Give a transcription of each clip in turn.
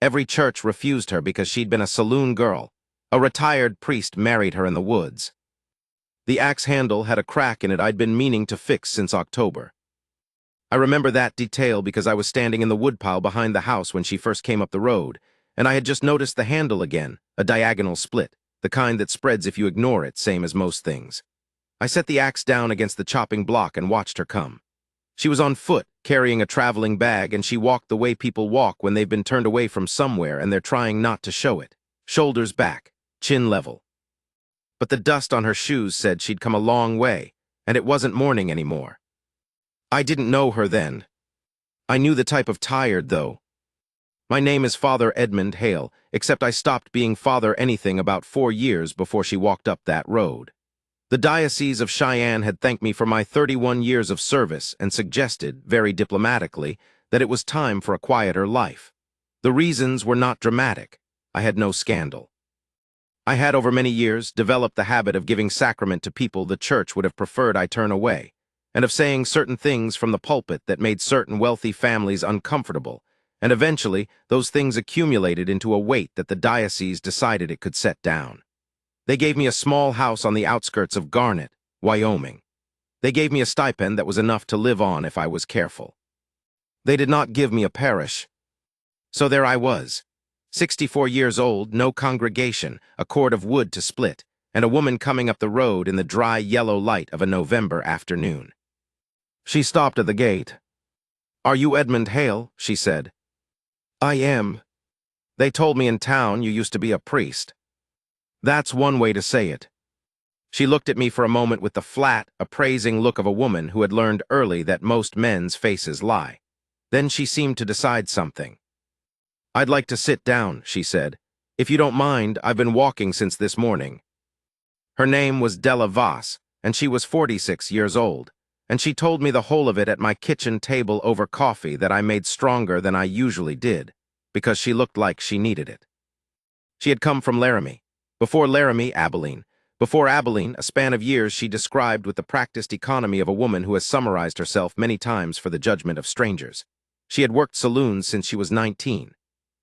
Every church refused her because she'd been a saloon girl. A retired priest married her in the woods. The axe handle had a crack in it I'd been meaning to fix since October. I remember that detail because I was standing in the woodpile behind the house when she first came up the road, and I had just noticed the handle again, a diagonal split, the kind that spreads if you ignore it, same as most things. I set the axe down against the chopping block and watched her come. She was on foot, carrying a traveling bag, and she walked the way people walk when they've been turned away from somewhere and they're trying not to show it. Shoulders back, chin level. But the dust on her shoes said she'd come a long way, and it wasn't morning anymore. I didn't know her then. I knew the type of tired, though. My name is Father Edmund Hale, except I stopped being Father anything about 4 years before she walked up that road. The Diocese of Cheyenne had thanked me for my 31 years of service and suggested, very diplomatically, that it was time for a quieter life. The reasons were not dramatic. I had no scandal. I had, over many years, developed the habit of giving sacrament to people the church would have preferred I turn away, and of saying certain things from the pulpit that made certain wealthy families uncomfortable, and eventually those things accumulated into a weight that the diocese decided it could set down. They gave me a small house on the outskirts of Garnett, Wyoming. They gave me a stipend that was enough to live on if I was careful. They did not give me a parish. So there I was, 64 years old, no congregation, a cord of wood to split, and a woman coming up the road in the dry yellow light of a November afternoon. She stopped at the gate. "Are you Edmund Hale?" she said. "I am. They told me in town you used to be a priest." That's one way to say it. She looked at me for a moment with the flat, appraising look of a woman who had learned early that most men's faces lie. Then she seemed to decide something. "I'd like to sit down," she said. "If you don't mind, I've been walking since this morning." Her name was Della Voss, and she was 46 years old, and she told me the whole of it at my kitchen table over coffee that I made stronger than I usually did, because she looked like she needed it. She had come from Laramie. Before Laramie, Abilene. Before Abilene, a span of years she described with the practiced economy of a woman who has summarized herself many times for the judgment of strangers. She had worked saloons since she was 19.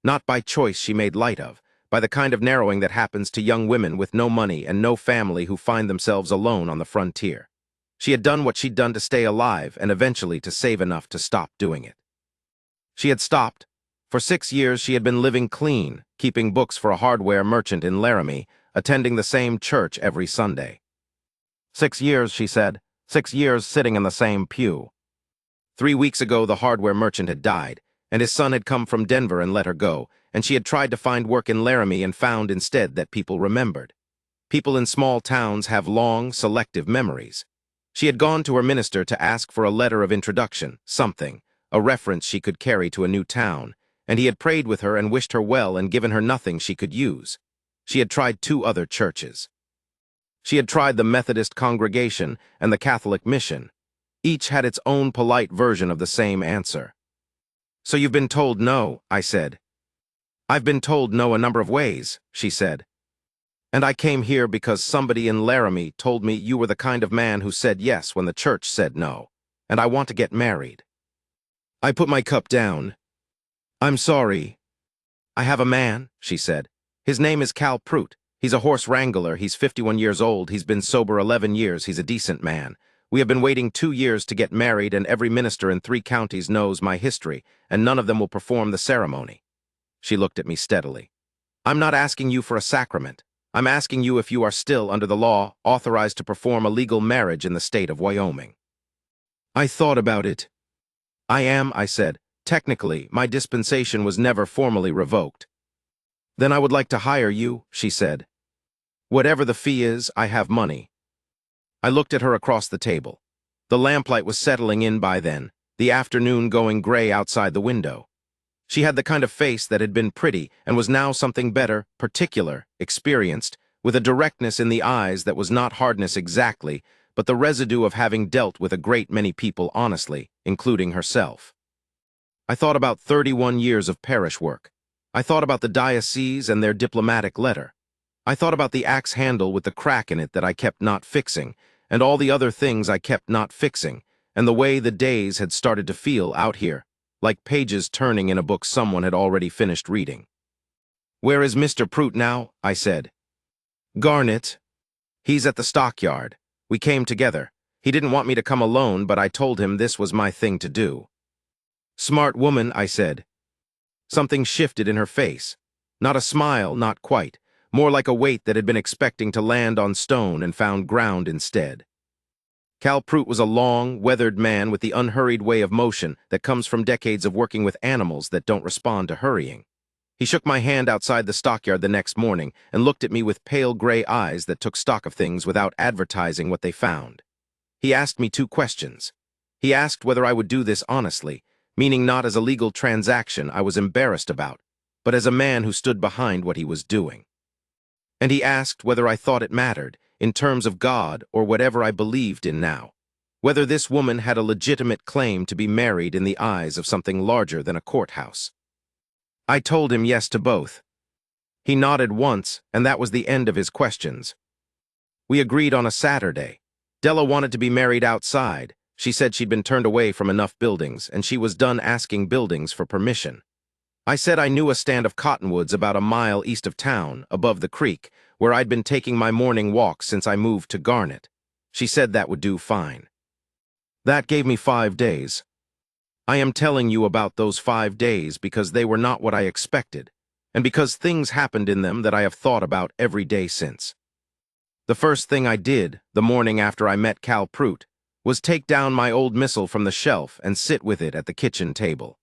Not by choice she made light of, by the kind of narrowing that happens to young women with no money and no family who find themselves alone on the frontier. She had done what she'd done to stay alive and eventually to save enough to stop doing it. She had stopped. For 6 years she had been living clean, keeping books for a hardware merchant in Laramie, attending the same church every Sunday. 6 years, she said. 6 years sitting in the same pew. 3 weeks ago the hardware merchant had died, and his son had come from Denver and let her go, and she had tried to find work in Laramie and found instead that people remembered. People in small towns have long, selective memories. She had gone to her minister to ask for a letter of introduction, something, a reference she could carry to a new town, and he had prayed with her and wished her well and given her nothing she could use. She had tried 2 other churches. She had tried the Methodist congregation and the Catholic mission. Each had its own polite version of the same answer. "So you've been told no," I said. "I've been told no a number of ways," she said. "And I came here because somebody in Laramie told me you were the kind of man who said yes when the church said no, and I want to get married." I put my cup down. "I'm sorry." "I have a man," she said. "His name is Cal Prout. He's a horse wrangler. He's 51 years old. He's been sober 11 years. He's a decent man. We have been waiting 2 years to get married, and every minister in 3 counties knows my history, and none of them will perform the ceremony." She looked at me steadily. "I'm not asking you for a sacrament. I'm asking you if you are still, under the law, authorized to perform a legal marriage in the state of Wyoming." I thought about it. "I am," I said. "Technically, my dispensation was never formally revoked." "Then I would like to hire you," she said. "Whatever the fee is, I have money." I looked at her across the table. The lamplight was settling in by then, the afternoon going gray outside the window. She had the kind of face that had been pretty and was now something better, particular, experienced, with a directness in the eyes that was not hardness exactly, but the residue of having dealt with a great many people honestly, including herself. I thought about 31 years of parish work. I thought about the diocese and their diplomatic letter. I thought about the axe handle with the crack in it that I kept not fixing, and all the other things I kept not fixing, and the way the days had started to feel out here, like pages turning in a book someone had already finished reading. "Where is Mr. Prout now?" I said. "Garnet. He's at the stockyard. We came together. He didn't want me to come alone, but I told him this was my thing to do." "Smart woman," I said. Something shifted in her face. Not a smile, not quite. More like a weight that had been expecting to land on stone and found ground instead. Cal Prout was a long, weathered man with the unhurried way of motion that comes from decades of working with animals that don't respond to hurrying. He shook my hand outside the stockyard the next morning and looked at me with pale gray eyes that took stock of things without advertising what they found. He asked me 2 questions. He asked whether I would do this honestly, meaning not as a legal transaction I was embarrassed about, but as a man who stood behind what he was doing. And he asked whether I thought it mattered, in terms of God or whatever I believed in now, whether this woman had a legitimate claim to be married in the eyes of something larger than a courthouse. I told him yes to both. He nodded once, and that was the end of his questions. We agreed on a Saturday. Della wanted to be married outside. She said she'd been turned away from enough buildings, and she was done asking buildings for permission. I said I knew a stand of cottonwoods about a mile east of town, above the creek, where I'd been taking my morning walks since I moved to Garnet. She said that would do fine. That gave me 5 days. I am telling you about those 5 days because they were not what I expected, and because things happened in them that I have thought about every day since. The first thing I did, the morning after I met Cal Prout, was take down my old missal from the shelf and sit with it at the kitchen table.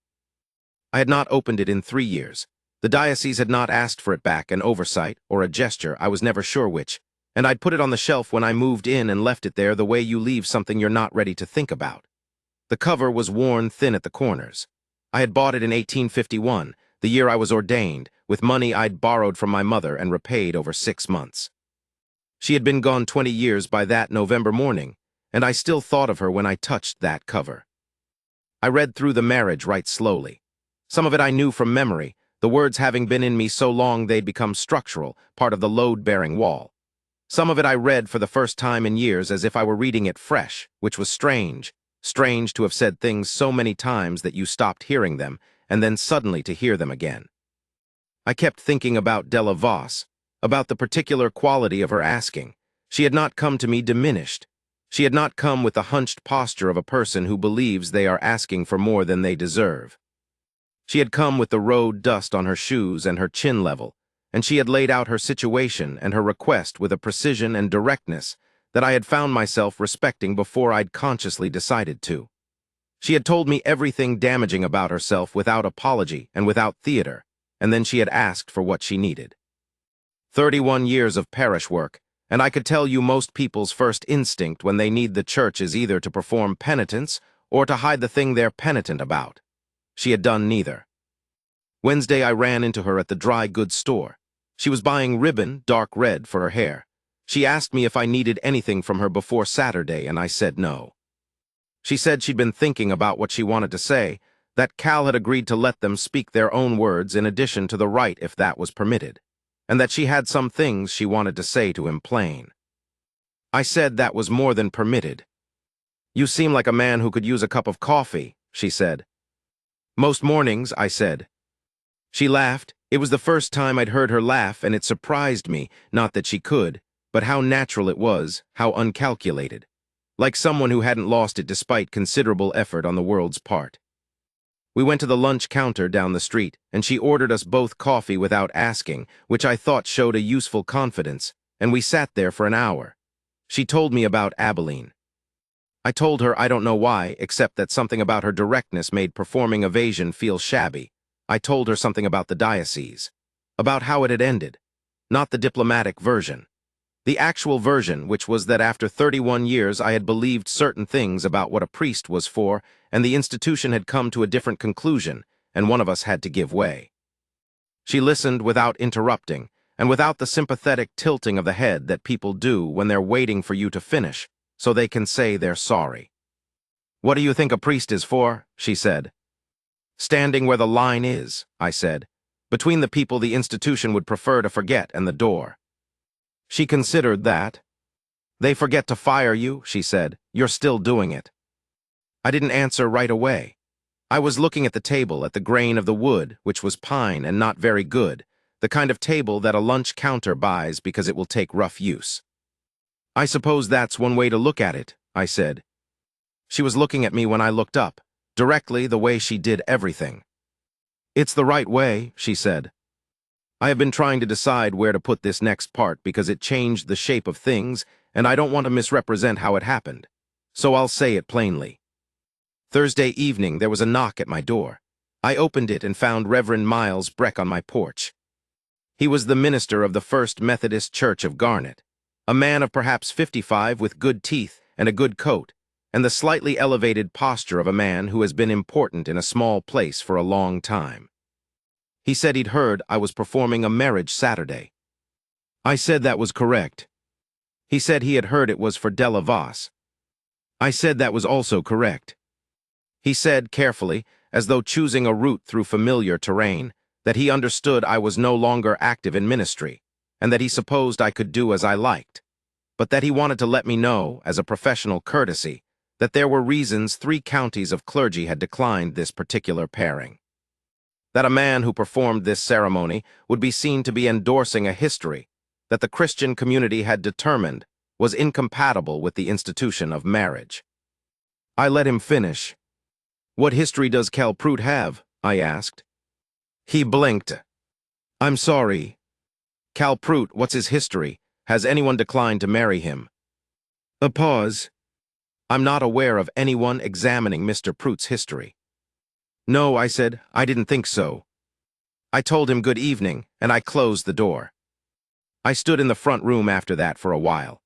I had not opened it in 3 years. The diocese had not asked for it back, an oversight or a gesture, I was never sure which, and I'd put it on the shelf when I moved in and left it there the way you leave something you're not ready to think about. The cover was worn thin at the corners. I had bought it in 1851, the year I was ordained, with money I'd borrowed from my mother and repaid over 6 months. She had been gone 20 years by that November morning, and I still thought of her when I touched that cover. I read through the marriage right slowly. Some of it I knew from memory, the words having been in me so long they'd become structural, part of the load-bearing wall. Some of it I read for the first time in years as if I were reading it fresh, which was strange to have said things so many times that you stopped hearing them, and then suddenly to hear them again. I kept thinking about Della Voss, about the particular quality of her asking. She had not come to me diminished. She had not come with the hunched posture of a person who believes they are asking for more than they deserve. She had come with the road dust on her shoes and her chin level, and she had laid out her situation and her request with a precision and directness that I had found myself respecting before I'd consciously decided to. She had told me everything damaging about herself without apology and without theater, and then she had asked for what she needed. 31 years of parish work, and I could tell you most people's first instinct when they need the church is either to perform penitence or to hide the thing they're penitent about. She had done neither. Wednesday I ran into her at the dry goods store. She was buying ribbon, dark red, for her hair. She asked me if I needed anything from her before Saturday, and I said no. She said she'd been thinking about what she wanted to say, that Cal had agreed to let them speak their own words in addition to the right if that was permitted, and that she had some things she wanted to say to him plain. I said that was more than permitted. "You seem like a man who could use a cup of coffee," she said. "Most mornings," I said. She laughed. It was the first time I'd heard her laugh, and it surprised me, not that she could, but how natural it was, how uncalculated. Like someone who hadn't lost it despite considerable effort on the world's part. We went to the lunch counter down the street, and she ordered us both coffee without asking, which I thought showed a useful confidence, and we sat there for an hour. She told me about Abilene. I told her I don't know why, except that something about her directness made performing evasion feel shabby. I told her something about the diocese, about how it had ended, not the diplomatic version. The actual version, which was that after 31 years I had believed certain things about what a priest was for, and the institution had come to a different conclusion, and one of us had to give way. She listened without interrupting, and without the sympathetic tilting of the head that people do when they're waiting for you to finish, so they can say they're sorry. "What do you think a priest is for?" she said. "Standing where the line is," I said, "between the people the institution would prefer to forget and the door." She considered that. "They forget to fire you," she said. "You're still doing it." I didn't answer right away. I was looking at the table, at the grain of the wood, which was pine and not very good, the kind of table that a lunch counter buys because it will take rough use. "I suppose that's one way to look at it," I said. She was looking at me when I looked up, directly the way she did everything. "It's the right way," she said. "I have been trying to decide where to put this next part because it changed the shape of things, and I don't want to misrepresent how it happened. So I'll say it plainly. Thursday evening, there was a knock at my door. I opened it and found Reverend Miles Breck on my porch. He was the minister of the First Methodist Church of Garnet, a man of perhaps 55 with good teeth and a good coat, and the slightly elevated posture of a man who has been important in a small place for a long time. He said he'd heard I was performing a marriage Saturday. I said that was correct. He said he had heard it was for Della Voss. I said that was also correct. He said carefully, as though choosing a route through familiar terrain, that he understood I was no longer active in ministry, and that he supposed I could do as I liked, but that he wanted to let me know, as a professional courtesy, that there were reasons 3 counties of clergy had declined this particular pairing. That a man who performed this ceremony would be seen to be endorsing a history that the Christian community had determined was incompatible with the institution of marriage. I let him finish. "What history does Cal Prout have?" I asked. He blinked. "I'm sorry. Cal Prout, what's his history? Has anyone declined to marry him?" A pause. "I'm not aware of anyone examining Mr. Prout's history." "No," I said, "I didn't think so." I told him good evening, and I closed the door. I stood in the front room after that for a while.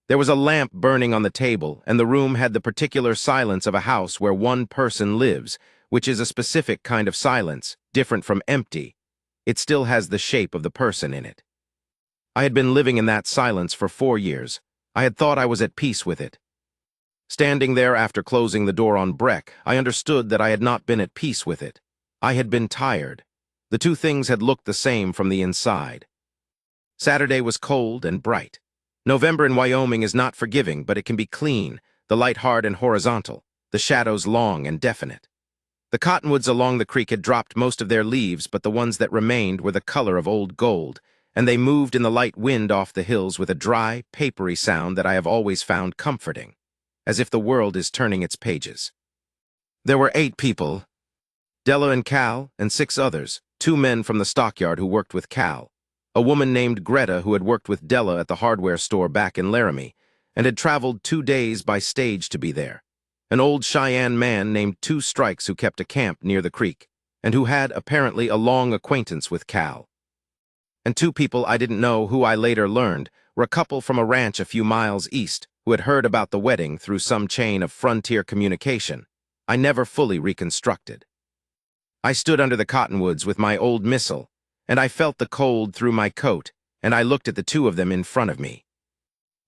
There was a lamp burning on the table, and the room had the particular silence of a house where one person lives, which is a specific kind of silence, different from empty. It still has the shape of the person in it. I had been living in that silence for 4 years. I had thought I was at peace with it. Standing there after closing the door on Breck, I understood that I had not been at peace with it. I had been tired. The 2 things had looked the same from the inside. Saturday was cold and bright. November in Wyoming is not forgiving, but it can be clean, the light hard and horizontal, the shadows long and definite. The cottonwoods along the creek had dropped most of their leaves, but the ones that remained were the color of old gold, and they moved in the light wind off the hills with a dry, papery sound that I have always found comforting, as if the world is turning its pages. There were 8 people, Della and Cal, and 6 others, 2 men from the stockyard who worked with Cal, a woman named Greta who had worked with Della at the hardware store back in Laramie, and had traveled 2 days by stage to be there, an old Cheyenne man named 2 Strikes who kept a camp near the creek, and who had, apparently, a long acquaintance with Cal. And 2 people I didn't know who I later learned were a couple from a ranch a few miles east who had heard about the wedding through some chain of frontier communication I never fully reconstructed. I stood under the cottonwoods with my old missile, and I felt the cold through my coat, and I looked at the 2 of them in front of me.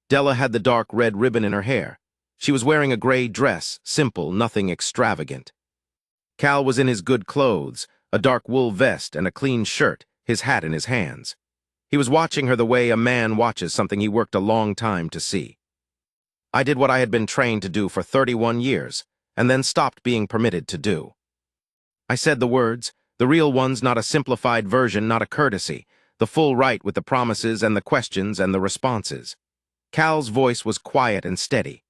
Della had the dark red ribbon in her hair. She was wearing a gray dress, simple, nothing extravagant. Cal was in his good clothes, a dark wool vest and a clean shirt, his hat in his hands. He was watching her the way a man watches something he worked a long time to see. I did what I had been trained to do for 31 years, and then stopped being permitted to do. I said the words, the real ones, not a simplified version, not a courtesy, the full right with the promises and the questions and the responses. Cal's voice was quiet and steady.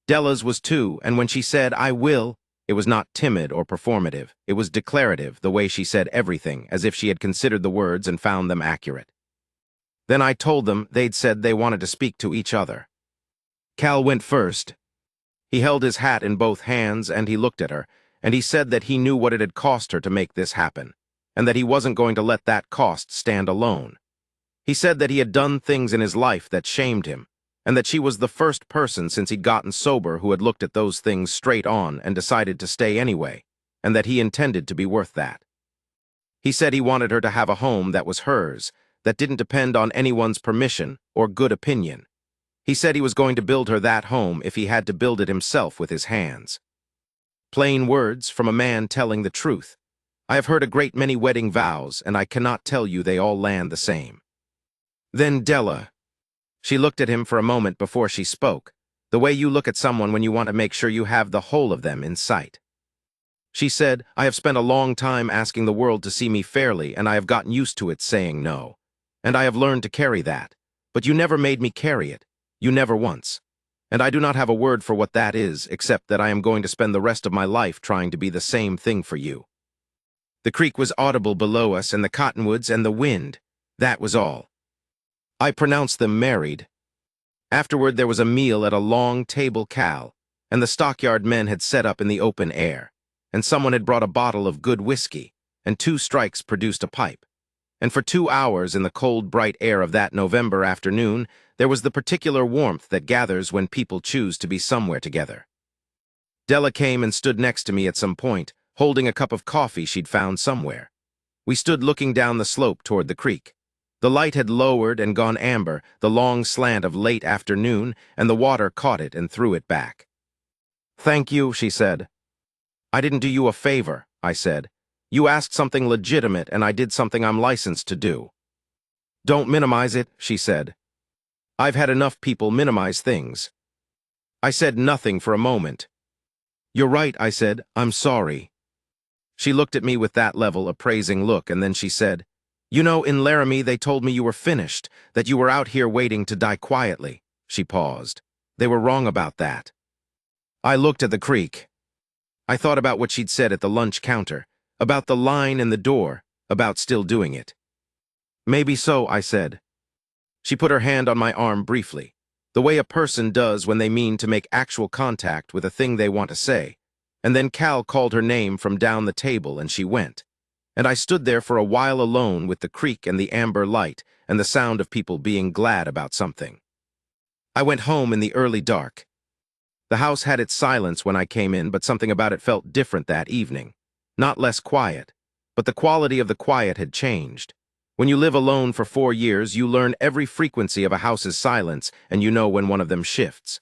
Della's was too, and when she said, "I will," it was not timid or performative. It was declarative, the way she said everything, as if she had considered the words and found them accurate. Then I told them they'd said they wanted to speak to each other. Cal went first. He held his hat in both hands, and he looked at her, and he said that he knew what it had cost her to make this happen, and that he wasn't going to let that cost stand alone. He said that he had done things in his life that shamed him, and that she was the first person since he'd gotten sober who had looked at those things straight on and decided to stay anyway, and that he intended to be worth that. He said he wanted her to have a home that was hers, that didn't depend on anyone's permission or good opinion. He said he was going to build her that home if he had to build it himself with his hands. Plain words from a man telling the truth. I have heard a great many wedding vows, and I cannot tell you they all land the same. Then Della. She looked at him for a moment before she spoke, the way you look at someone when you want to make sure you have the whole of them in sight. She said, I have spent a long time asking the world to see me fairly, and I have gotten used to it saying no. And I have learned to carry that. But you never made me carry it. You never once. And I do not have a word for what that is, except that I am going to spend the rest of my life trying to be the same thing for you. The creek was audible below us, and the cottonwoods and the wind. That was all. I pronounced them married. Afterward there was a meal at a long table Cal, and the stockyard men had set up in the open air, and someone had brought a bottle of good whiskey, and 2 strikes produced a pipe. And for 2 hours in the cold, bright air of that November afternoon, there was the particular warmth that gathers when people choose to be somewhere together. Della came and stood next to me at some point, holding a cup of coffee she'd found somewhere. We stood looking down the slope toward the creek. The light had lowered and gone amber, the long slant of late afternoon, and the water caught it and threw it back. Thank you, she said. I didn't do you a favor, I said. You asked something legitimate, and I did something I'm licensed to do. Don't minimize it, she said. I've had enough people minimize things. I said nothing for a moment. You're right, I said. I'm sorry. She looked at me with that level, appraising look, and then she said, You know, in Laramie they told me you were finished, that you were out here waiting to die quietly. She paused. They were wrong about that. I looked at the creek. I thought about what she'd said at the lunch counter, about the line in the door, about still doing it. Maybe so, I said. She put her hand on my arm briefly, the way a person does when they mean to make actual contact with a thing they want to say, and then Cal called her name from down the table and she went. And I stood there for a while alone with the creek and the amber light and the sound of people being glad about something. I went home in the early dark. The house had its silence when I came in, but something about it felt different that evening. Not less quiet, but the quality of the quiet had changed. When you live alone for 4 years, you learn every frequency of a house's silence, and you know when one of them shifts.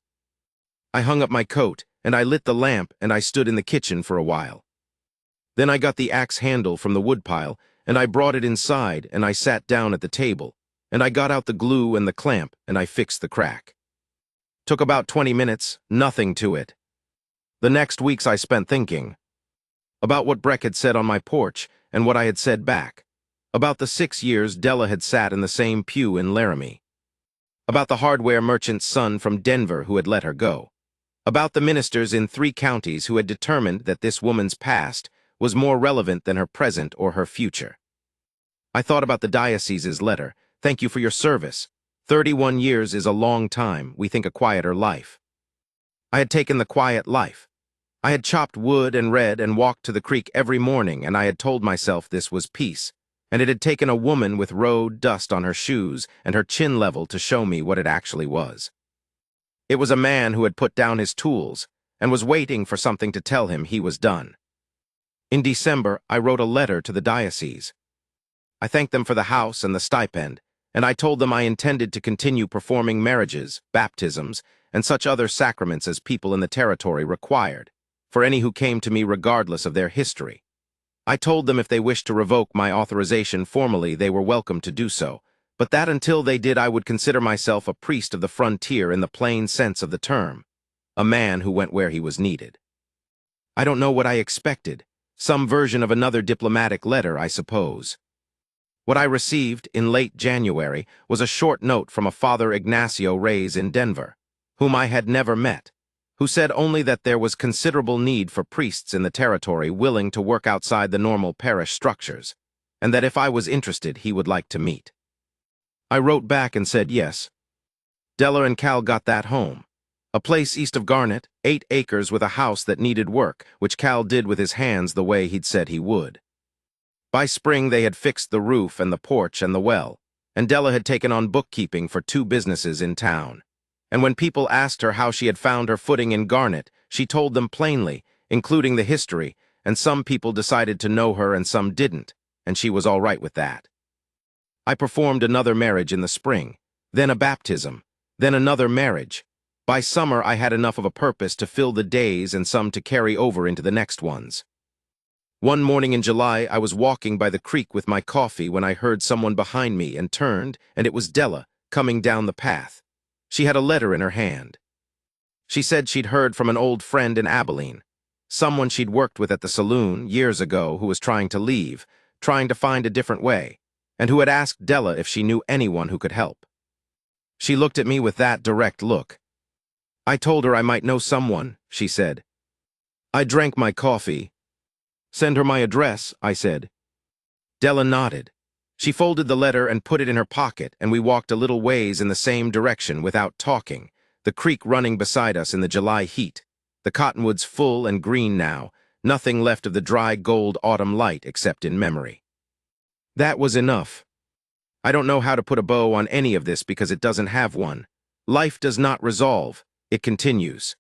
I hung up my coat, and I lit the lamp, and I stood in the kitchen for a while. Then I got the axe handle from the woodpile, and I brought it inside, and I sat down at the table, and I got out the glue and the clamp, and I fixed the crack. Took about 20 minutes, nothing to it. The next weeks I spent thinking about what Breck had said on my porch and what I had said back, about the 6 years Della had sat in the same pew in Laramie, about the hardware merchant's son from Denver who had let her go, about the ministers in 3 counties who had determined that this woman's past was more relevant than her present or her future. I thought about the diocese's letter. Thank you for your service. 31 years is a long time. We think a quieter life. I had taken the quiet life. I had chopped wood and read and walked to the creek every morning, and I had told myself this was peace, and it had taken a woman with road dust on her shoes and her chin level to show me what it actually was. It was a man who had put down his tools and was waiting for something to tell him he was done. In December, I wrote a letter to the diocese. I thanked them for the house and the stipend, and I told them I intended to continue performing marriages, baptisms, and such other sacraments as people in the territory required, for any who came to me regardless of their history. I told them if they wished to revoke my authorization formally, they were welcome to do so, but that until they did I would consider myself a priest of the frontier in the plain sense of the term, a man who went where he was needed. I don't know what I expected, some version of another diplomatic letter, I suppose. What I received in late January was a short note from a Father Ignacio Reyes in Denver, whom I had never met, who said only that there was considerable need for priests in the territory willing to work outside the normal parish structures, and that if I was interested, he would like to meet. I wrote back and said yes. Della and Cal got that home. A place east of Garnet, 8 acres with a house that needed work, which Cal did with his hands the way he'd said he would. By spring they had fixed the roof and the porch and the well, and Della had taken on bookkeeping for 2 businesses in town. And when people asked her how she had found her footing in Garnet, she told them plainly, including the history, and some people decided to know her and some didn't, and she was all right with that. I performed another marriage in the spring, then a baptism, then another marriage. By summer I had enough of a purpose to fill the days and some to carry over into the next ones. One morning in July, I was walking by the creek with my coffee when I heard someone behind me and turned, and it was Della, coming down the path. She had a letter in her hand. She said she'd heard from an old friend in Abilene. Someone she'd worked with at the saloon years ago who was trying to leave, trying to find a different way, and who had asked Della if she knew anyone who could help. She looked at me with that direct look. I told her I might know someone, she said. I drank my coffee. Send her my address, I said. Della nodded. She folded the letter and put it in her pocket, and we walked a little ways in the same direction without talking, the creek running beside us in the July heat, the cottonwoods full and green now, nothing left of the dry gold autumn light except in memory. That was enough. I don't know how to put a bow on any of this because it doesn't have one. Life does not resolve, it continues.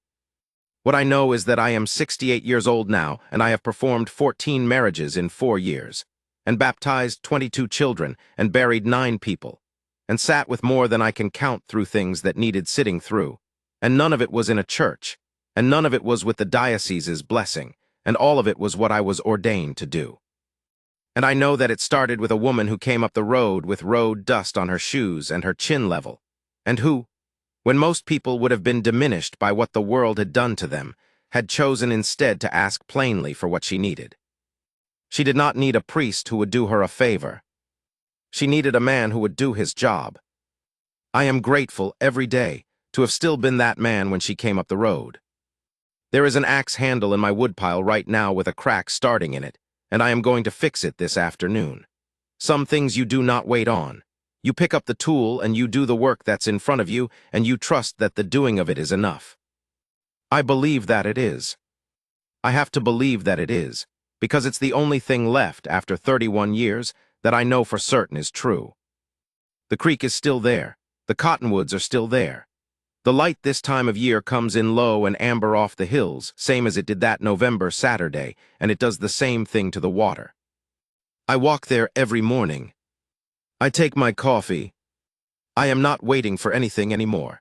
What I know is that I am 68 years old now, and I have performed 14 marriages in 4 years, and baptized 22 children, and buried 9 people, and sat with more than I can count through things that needed sitting through, and none of it was in a church, and none of it was with the diocese's blessing, and all of it was what I was ordained to do. And I know that it started with a woman who came up the road with road dust on her shoes and her chin level, and who, when most people would have been diminished by what the world had done to them, had chosen instead to ask plainly for what she needed. She did not need a priest who would do her a favor. She needed a man who would do his job. I am grateful every day to have still been that man when she came up the road. There is an axe handle in my woodpile right now with a crack starting in it, and I am going to fix it this afternoon. Some things you do not wait on. You pick up the tool and you do the work that's in front of you, and you trust that the doing of it is enough. I believe that it is. I have to believe that it is, because it's the only thing left after 31 years that I know for certain is true. The creek is still there. The cottonwoods are still there. The light this time of year comes in low and amber off the hills, same as it did that November Saturday, and it does the same thing to the water. I walk there every morning. I take my coffee. I am not waiting for anything anymore.